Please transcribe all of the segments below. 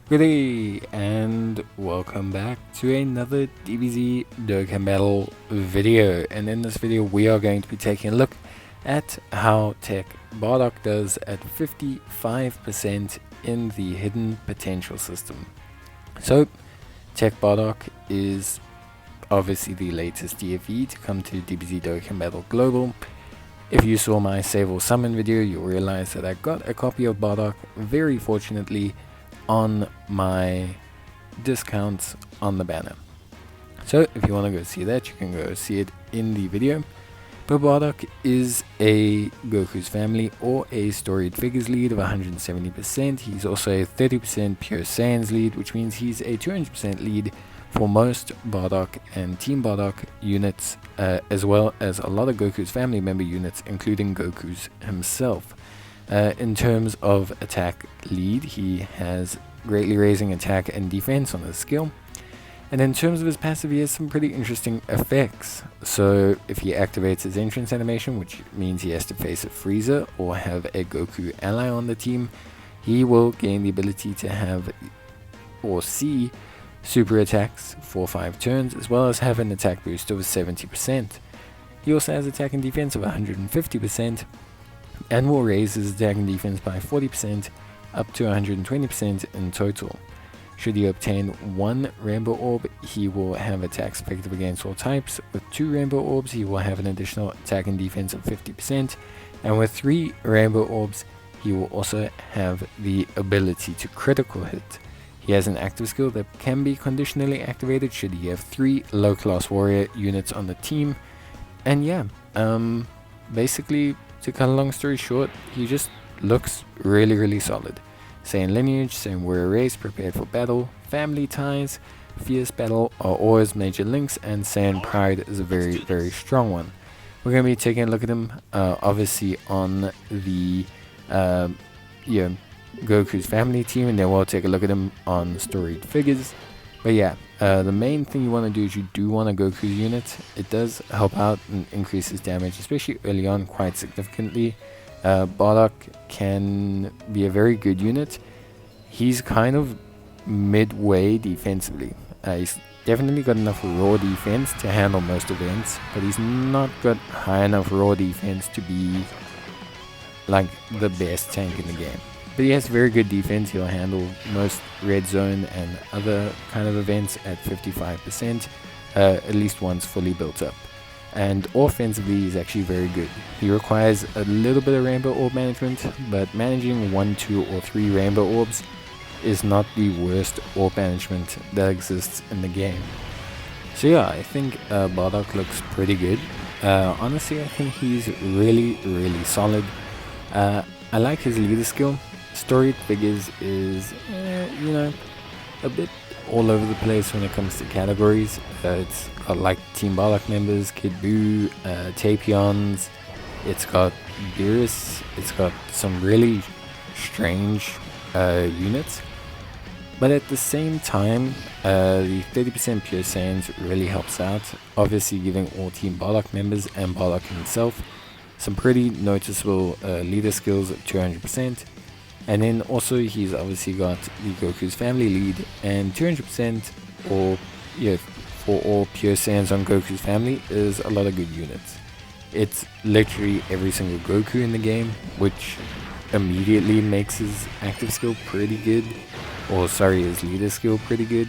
Good day, and welcome back to another DBZ Dokkan battle video. And in this video we are going to be taking a look at how TEQ Bardock does at 55% in the hidden potential system. So TEQ Bardock is obviously the latest DFE to come to DBZ Dokkan Battle Global. If you saw my save or summon video, you'll realize that I got a copy of Bardock, very fortunately, on my discounts on the banner. So if you want to go see that, you can go see it in the video. But Bardock is a Goku's family or a storied figures lead of 170%. He's also a 30% pure Saiyans lead, which means he's a 200% lead for most Bardock and Team Bardock units, as well as a lot of Goku's family member units, including Goku's himself. In terms of attack lead, he has greatly raising attack and defense on his skill. And in terms of his passive, he has some pretty interesting effects. So if he activates his entrance animation, which means he has to face a Frieza or have a Goku ally on the team, he will gain the ability to have or see super attacks for 5 turns, as well as have an attack boost of 70%. He also has attack and defense of 150%. And will raise his attack and defense by 40% up to 120% in total. Should he obtain 1 Rainbow Orb, he will have attacks effective against all types. With 2 Rainbow Orbs, he will have an additional attack and defense of 50%. And with 3 Rainbow Orbs, he will also have the ability to critical hit. He has an active skill that can be conditionally activated should he have 3 low-class warrior units on the team. And yeah, basically, to cut a long story short, he just looks really solid. Saiyan lineage, Saiyan warrior race, prepared for battle, family ties, fierce battle are always major links, and Saiyan pride is a very strong one. We're going to be taking a look at him, obviously on the Goku's family team, and then we'll take a look at him on storied figures. But yeah, the main thing you want to do is you do want a Goku unit. It does help out and increase his damage, especially early on, quite significantly. Bardock can be a very good unit. He's kind of midway defensively. He's definitely got enough raw defense to handle most events, but he's not got high enough raw defense to be like the best tank in the game. But he has very good defense. He'll handle most red zone and other kind of events at 55%, at least once fully built up. And offensively, he's actually very good. He requires a little bit of Rainbow Orb management, but managing 1, 2, or 3 Rainbow Orbs is not the worst orb management that exists in the game. So yeah, I think Bardock looks pretty good. Honestly, I think he's really solid. I like his leader skill. Storied figures is, a bit all over the place when it comes to categories. It's got like Team Bardock members, Kid Buu, Tapions, it's got Beerus, it's got some really strange units. But at the same time, the 30% pure Saiyans really helps out, obviously giving all Team Bardock members and Bardock himself some pretty noticeable leader skills at 200%. And then also he's obviously got the Goku's family lead, and 200% or for all pure Saiyans on Goku's family is a lot of good units. It's literally every single Goku in the game, which immediately makes his active skill pretty good, or sorry, his leader skill pretty good.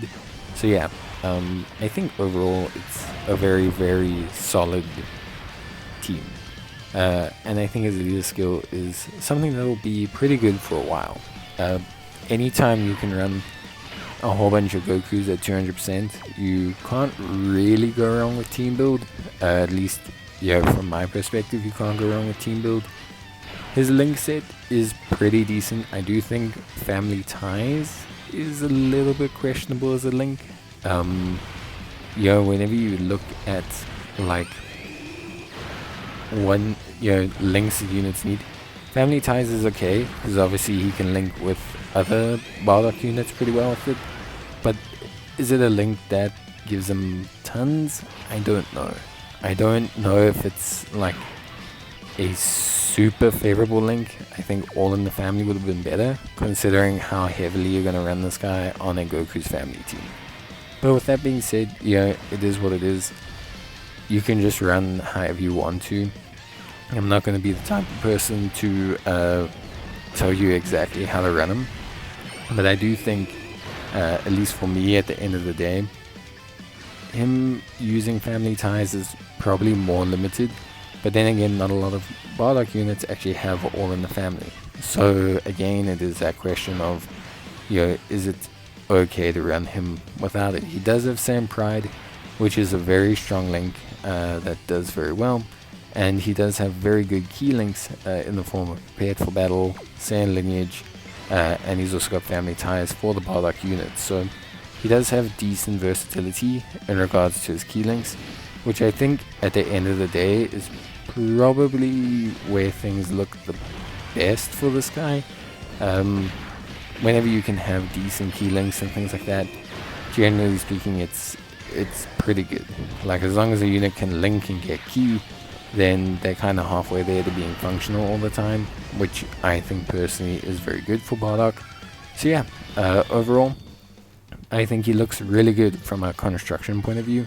So yeah, I think overall it's a very solid team. And I think his leader skill is something that will be pretty good for a while. Anytime you can run a whole bunch of Gokus at 200%, you can't really go wrong with team build. At least, from my perspective, you can't go wrong with team build. His link set is pretty decent. I do think family ties is a little bit questionable as a link. Whenever you look at like one links that units need, family ties is okay because obviously he can link with other Bardock units pretty well with it. But is it a link that gives him tons? I don't know. I don't know if it's like a super favorable link, I think All in the Family would have been better, considering how heavily you're going to run this guy on a Goku's family team. But with that being said, it is what it is. You can just run however you want to. I'm not going to be the type of person to tell you exactly how to run him. But I do think, at least for me at the end of the day, him using family ties is probably more limited. But then again, not a lot of Bardock units actually have All in the Family. So again, it is that question of, is it okay to run him without it? He does have Sand Pride, which is a very strong link that does very well. And he does have very good key links in the form of Prepared for Battle, Sand Lineage, and he's also got family ties for the Bardock units. So he does have decent versatility in regards to his key links, which I think at the end of the day is probably where things look the best for this guy. Whenever you can have decent key links and things like that, generally speaking, it's pretty good. Like, as long as a unit can link and get key, then they're kind of halfway there to being functional all the time, which I think personally is very good for Bardock. So yeah, overall, I think he looks really good from a construction point of view,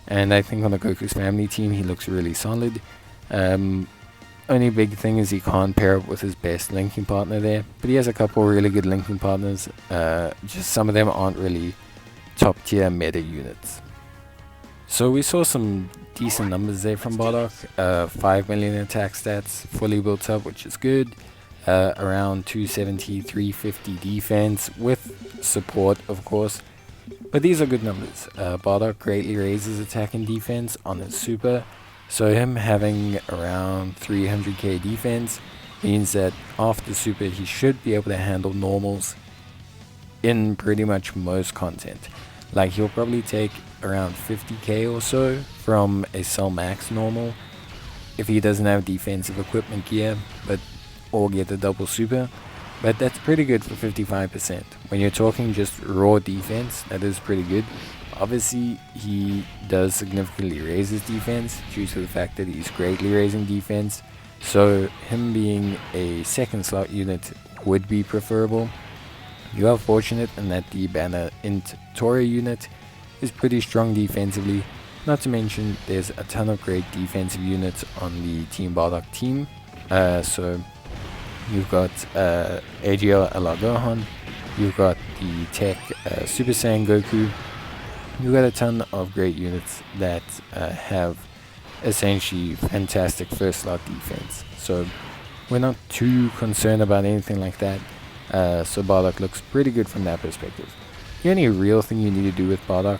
and I think on the Goku's family team he looks really solid. Only big thing is he can't pair up with his best linking partner there, but he has a couple really good linking partners. Just some of them aren't really top tier meta units. So we saw some decent numbers there from Bardock. 5 million attack stats, fully built up, which is good. Around 270, 350 defense with support, of course. But these are good numbers. Bardock greatly raises attack and defense on his super. So him having around 300k defense means that after super he should be able to handle normals in pretty much most content. Like, he'll probably take around 50k or so from a Cell Max normal if he doesn't have defensive equipment gear, or get the double super. But that's pretty good for 55%. When you're talking just raw defense, that is pretty good. Obviously, he does significantly raise his defense due to the fact that he's greatly raising defense. So him being a second slot unit would be preferable. You are fortunate in that the Banner Int Tori unit is pretty strong defensively. Not to mention, there's a ton of great defensive units on the Team Bardock team. So you've got AGL Ala Gohan, you've got the TEQ Super Saiyan Goku. You've got a ton of great units that have essentially fantastic first slot defense. So we're not too concerned about anything like that. So Bardock looks pretty good from that perspective. The only real thing you need to do with Bardock,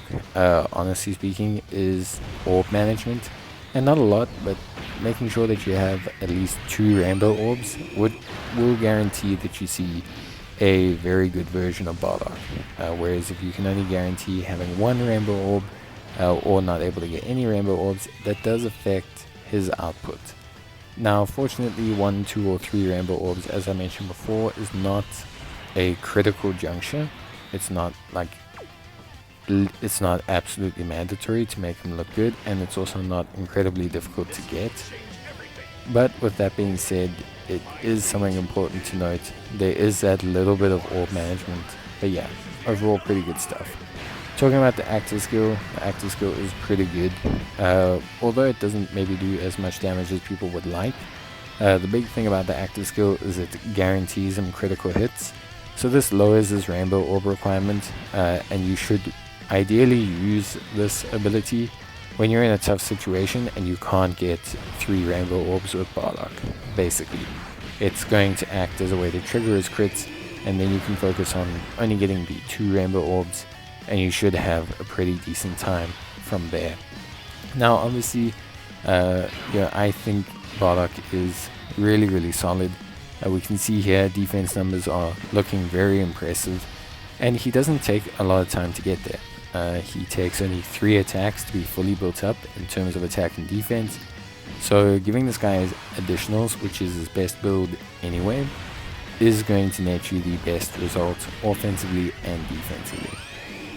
honestly speaking, is orb management. And not a lot, but making sure that you have at least 2 rainbow orbs will guarantee that you see a very good version of Bardock. Whereas if you can only guarantee having 1 rainbow orb, or not able to get any rainbow orbs, that does affect his output. Now, fortunately, 1, 2, or 3 rainbow orbs, as I mentioned before, is not a critical juncture. It's not absolutely mandatory to make him look good, and it's also not incredibly difficult to get. But with that being said, it is something important to note. There is that little bit of orb management, but yeah, overall pretty good stuff. Talking about the active skill is pretty good, although it doesn't maybe do as much damage as people would like. The big thing about the active skill is it guarantees him critical hits. So this lowers his rainbow orb requirement, and you should ideally use this ability when you're in a tough situation and you can't get 3 rainbow orbs with Bardock. Basically, it's going to act as a way to trigger his crits, and then you can focus on only getting the 2 rainbow orbs, and you should have a pretty decent time from there. Now, obviously, I think Bardock is really, really solid. We can see here defense numbers are looking very impressive, and he doesn't take a lot of time to get there. He takes only 3 attacks to be fully built up in terms of attack and defense, so giving this guy his additionals, which is his best build anyway, is going to net you the best results offensively and defensively.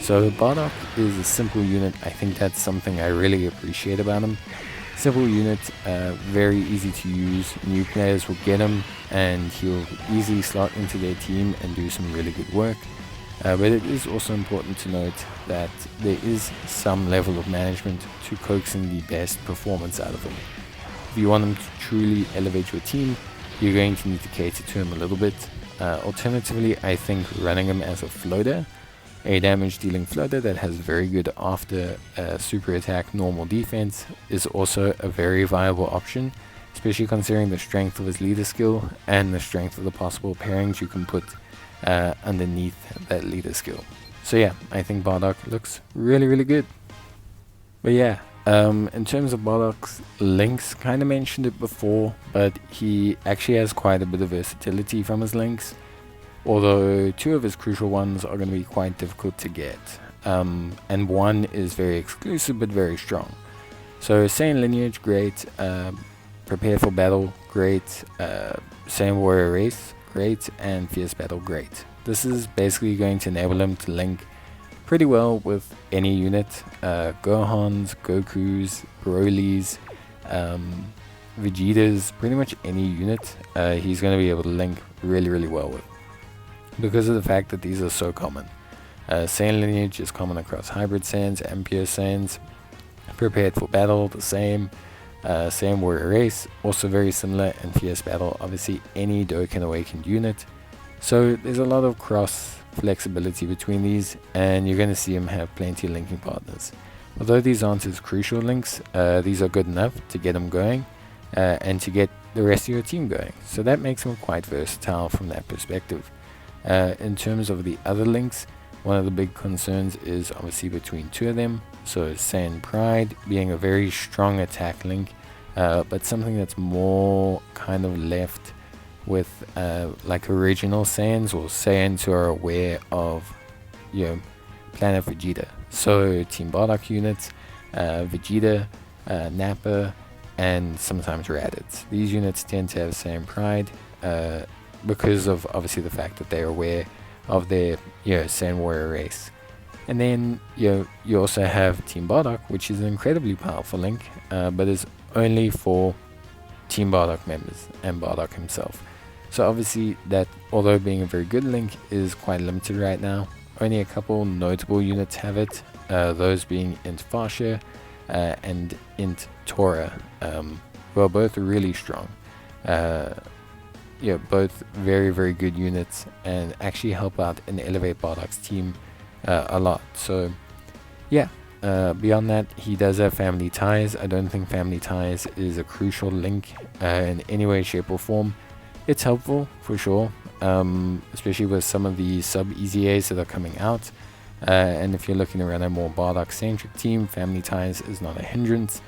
So Bardock is a simple unit. I think that's something I really appreciate about him. Simple unit, very easy to use. New players will get him and he'll easily slot into their team and do some really good work. But it is also important to note that there is some level of management to coaxing the best performance out of him. If you want him to truly elevate your team, you're going to need to cater to him a little bit. Alternatively, I think running him as a floater, a damage dealing floater that has very good after super attack normal defense, is also a very viable option, especially considering the strength of his leader skill and the strength of the possible pairings you can put underneath that leader skill. So yeah, I think Bardock looks really good. But yeah, in terms of Bardock's links, kind of mentioned it before, but he actually has quite a bit of versatility from his links, although 2 of his crucial ones are going to be quite difficult to get, and 1 is very exclusive but very strong. So Saiyan Lineage, great. Prepare for Battle, great. Saiyan Warrior Race, great. And Fierce Battle, great. This is basically going to enable him to link pretty well with any unit, Gohans, Gokus, Brolys, Vegetas, pretty much any unit he's going to be able to link really well with, because of the fact that these are so common. Saiyan Lineage is common across Hybrid Saiyans and Pure Saiyans. Prepared for Battle, the same. Saiyan Warrior Race, also very similar, and Fierce Battle, obviously any Dokkan Awakened unit. So there's a lot of cross flexibility between these, and you're going to see him have plenty of linking partners. Although these aren't his crucial links, these are good enough to get him going and to get the rest of your team going. So that makes him quite versatile from that perspective. In terms of the other links, one of the big concerns is obviously between 2 of them. So Saiyan Pride being a very strong attack link, but something that's more kind of left with like original Saiyans, or Saiyans who are aware of, Planet Vegeta. So Team Bardock units, Vegeta, Nappa, and sometimes Raditz. These units tend to have Saiyan Pride because of obviously the fact that they're aware of their Saiyan Warrior race. And then you also have Team Bardock, which is an incredibly powerful link, but is only for Team Bardock members and Bardock himself. So obviously that, although being a very good link, is quite limited right now. Only a couple notable units have it, those being Int Fasha and Int Tora, who are both really strong. Both very good units, and actually help out and elevate Bardock's team a lot. So yeah, beyond that, he does have Family Ties. I don't think Family Ties is a crucial link in any way, shape or form. It's helpful for sure, especially with some of the sub-EZAs that are coming out, and if you're looking to run a more Bardock-centric team, Family Ties is not a hindrance,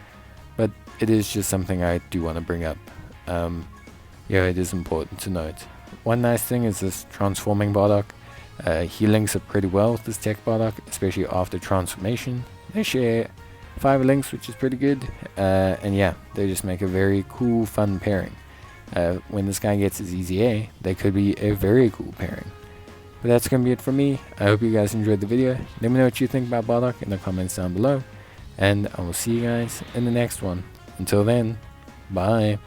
but it is just something I do want to bring up. It is important to note. One nice thing is this transforming Bardock. He links up pretty well with this TEQ Bardock, especially after transformation. They share 5 links, which is pretty good, and yeah, they just make a very cool, fun pairing. When this guy gets his EZA, they could be a very cool pairing. But that's going to be it from me. I hope you guys enjoyed the video. Let me know what you think about Bardock in the comments down below, and I will see you guys in the next one. Until then, bye.